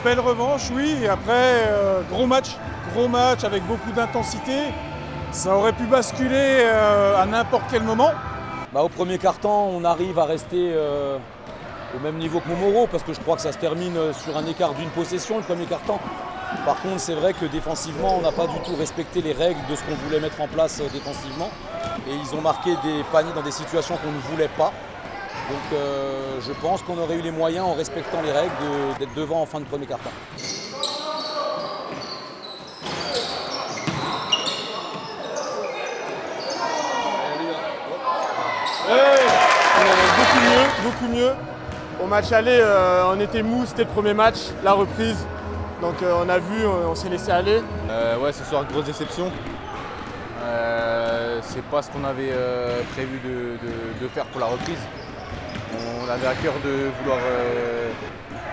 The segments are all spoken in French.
belle revanche, oui. Et après, gros match avec beaucoup d'intensité. Ça aurait pu basculer à n'importe quel moment. Au premier quart-temps, on arrive à rester au même niveau que Montmoreau parce que je crois que ça se termine sur un écart d'une possession le premier quart-temps. Par contre, c'est vrai que défensivement, on n'a pas du tout respecté les règles de ce qu'on voulait mettre en place défensivement. Et ils ont marqué des paniers dans des situations qu'on ne voulait pas. Donc je pense qu'on aurait eu les moyens, en respectant les règles, d'être devant en fin de premier quart-temps. Beaucoup mieux. Au match aller, on était mou, c'était le premier match, la reprise. Donc on a vu, on s'est laissé aller. Ouais, ce soir, grosse déception. C'est pas ce qu'on avait prévu de faire pour la reprise. On avait à cœur de vouloir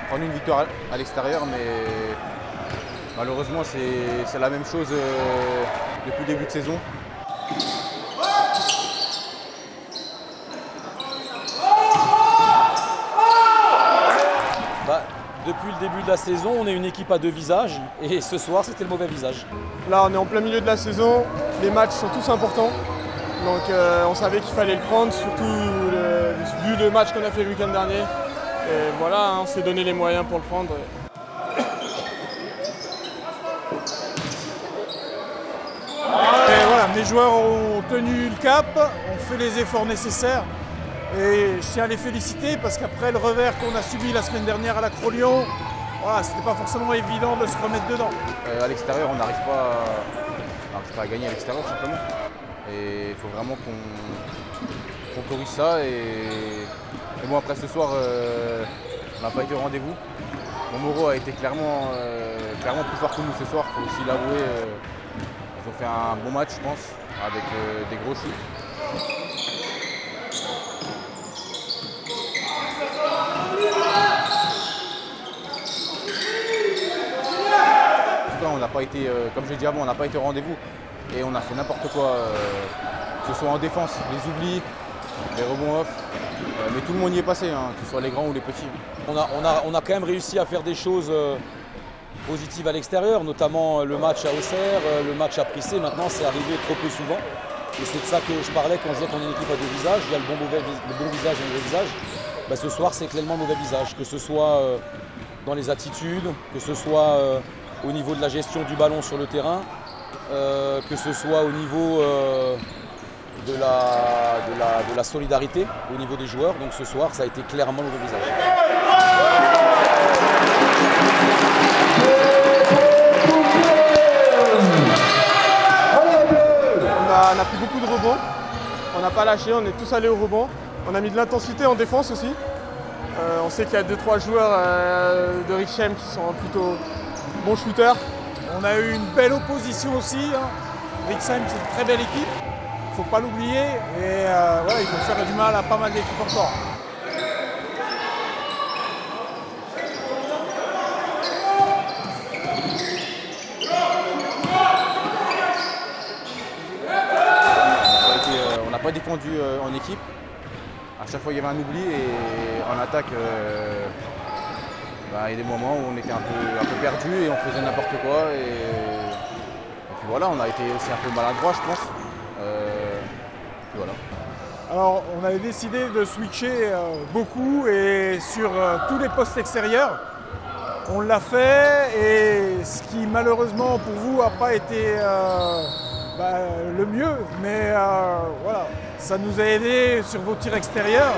prendre une victoire à l'extérieur, mais malheureusement c'est la même chose depuis le début de saison. Depuis le début de la saison, on est une équipe à deux visages et ce soir, c'était le mauvais visage. Là, on est en plein milieu de la saison, les matchs sont tous importants. Donc on savait qu'il fallait le prendre, surtout vu le match qu'on a fait le week-end dernier. Et voilà, on s'est donné les moyens pour le prendre. Et voilà, mes joueurs ont tenu le cap, ont fait les efforts nécessaires. Et je tiens à les féliciter parce qu'après le revers qu'on a subi la semaine dernière à la Crolion, voilà, c'était pas forcément évident de se remettre dedans. À l'extérieur, on n'arrive pas à gagner à l'extérieur simplement. Et il faut vraiment qu'on corrige ça. Et bon, après ce soir, on n'a pas été au rendez-vous. Montmoreau a été clairement plus fort que nous ce soir, il faut aussi l'avouer. Ils ont fait un bon match, je pense, avec des gros shoots. On n'a pas été, comme j'ai dit avant, on n'a pas été au rendez-vous et on a fait n'importe quoi, que ce soit en défense, les oublis, les rebonds off, mais tout le monde y est passé, hein, que ce soit les grands ou les petits. On a quand même réussi à faire des choses positives à l'extérieur, notamment le match à Auxerre, le match à Prissé. Maintenant, c'est arrivé trop peu souvent et c'est de ça que je parlais quand je disais qu'on est une équipe à deux visages. Il y a le bon visage et le mauvais visage. Ce soir, c'est clairement le mauvais visage, que ce soit dans les attitudes, que ce soit au niveau de la gestion du ballon sur le terrain, que ce soit au niveau de la solidarité, au niveau des joueurs. Donc ce soir, ça a été clairement le mauvais visage. On a pris beaucoup de rebonds, on n'a pas lâché, on est tous allés au rebond. On a mis de l'intensité en défense aussi. On sait qu'il y a 2-3 joueurs de Richem qui sont plutôt bons shooters. On a eu une belle opposition aussi. Rixheim, c'est une très belle équipe. Il ne faut pas l'oublier. Et voilà, il faut faire du mal à pas mal d'équipes encore. On n'a pas défendu en équipe. À chaque fois, il y avait un oubli et en attaque, il y a des moments où on était un peu perdu et on faisait n'importe quoi. Et puis voilà, on a été aussi un peu maladroit, je pense. Voilà. Alors, on avait décidé de switcher beaucoup et sur tous les postes extérieurs. On l'a fait et ce qui malheureusement pour vous n'a pas été le mieux, mais voilà, ça nous a aidé sur vos tirs extérieurs.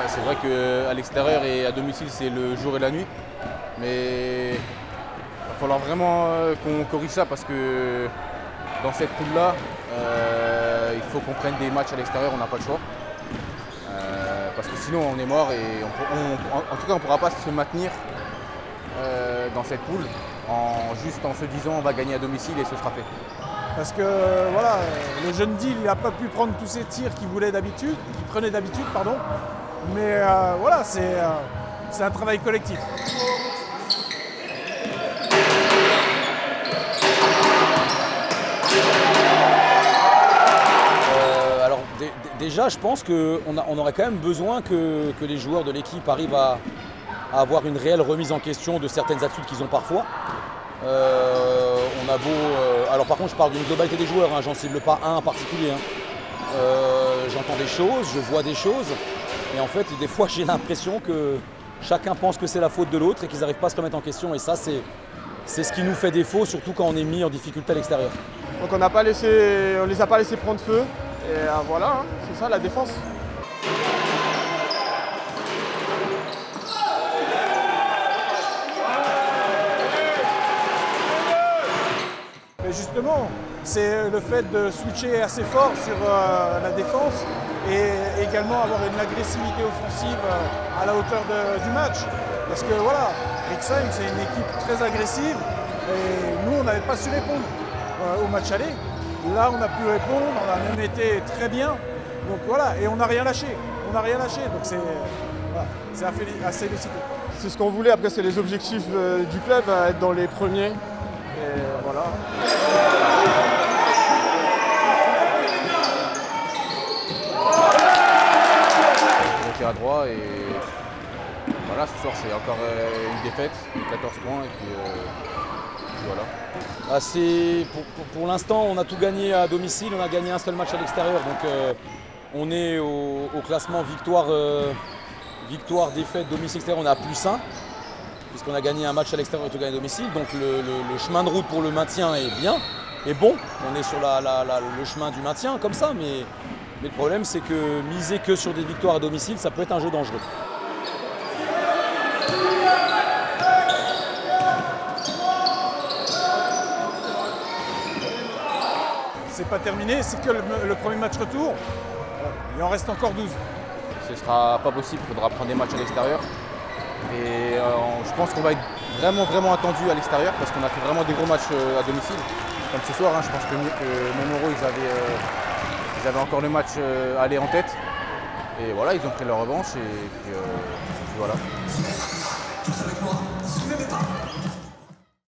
C'est vrai qu'à l'extérieur et à domicile, c'est le jour et la nuit, mais il va falloir vraiment qu'on corrige ça parce que dans cette poule-là, il faut qu'on prenne des matchs à l'extérieur, on n'a pas le choix. Parce que sinon on est mort et en tout cas on ne pourra pas se maintenir dans cette poule juste en se disant on va gagner à domicile et ce sera fait. Parce que voilà, le jeune Deal il n'a pas pu prendre tous ses tirs qu'il prenait d'habitude, pardon. Mais voilà, c'est un travail collectif. Déjà, je pense qu'on aurait quand même besoin que les joueurs de l'équipe arrivent à avoir une réelle remise en question de certaines attitudes qu'ils ont parfois. On a beau... alors par contre, je parle d'une globalité des joueurs, hein, j'en cible pas un en particulier. Hein. J'entends des choses, je vois des choses, et en fait, des fois, j'ai l'impression que chacun pense que c'est la faute de l'autre et qu'ils n'arrivent pas à se remettre en question. Et ça, c'est ce qui nous fait défaut, surtout quand on est mis en difficulté à l'extérieur. Donc on les a pas laissé prendre feu. Et voilà, hein, c'est ça la défense. Mais justement, c'est le fait de switcher assez fort sur la défense et également avoir une agressivité offensive à la hauteur du match. Parce que voilà, Rixheim, c'est une équipe très agressive et nous, on n'avait pas su répondre au match aller. Là, on a pu répondre, on a même été très bien. Donc voilà, et on n'a rien lâché. On n'a rien lâché, donc c'est voilà, assez félicité. C'est ce qu'on voulait, après c'est les objectifs du club, être dans les premiers. Et voilà. On était à droit et voilà, ce soir c'est encore une défaite, 14 points et puis voilà. Ah, pour l'instant, on a tout gagné à domicile, on a gagné un seul match à l'extérieur. Donc on est au classement victoire, défaite, domicile, extérieur, on est à +1, puisqu'on a gagné un match à l'extérieur et tout gagné à domicile. Donc le chemin de route pour le maintien est bien, est bon. On est sur le chemin du maintien comme ça, mais le problème c'est que miser que sur des victoires à domicile, ça peut être un jeu dangereux. C'est pas terminé, c'est que le premier match retour. Il en reste encore 12. Ce ne sera pas possible, il faudra prendre des matchs à l'extérieur. Et je pense qu'on va être vraiment attendu à l'extérieur parce qu'on a fait vraiment des gros matchs à domicile. Comme ce soir, hein, je pense que Montmoreau, ils avaient encore le match aller en tête. Et voilà, ils ont pris leur revanche et puis voilà.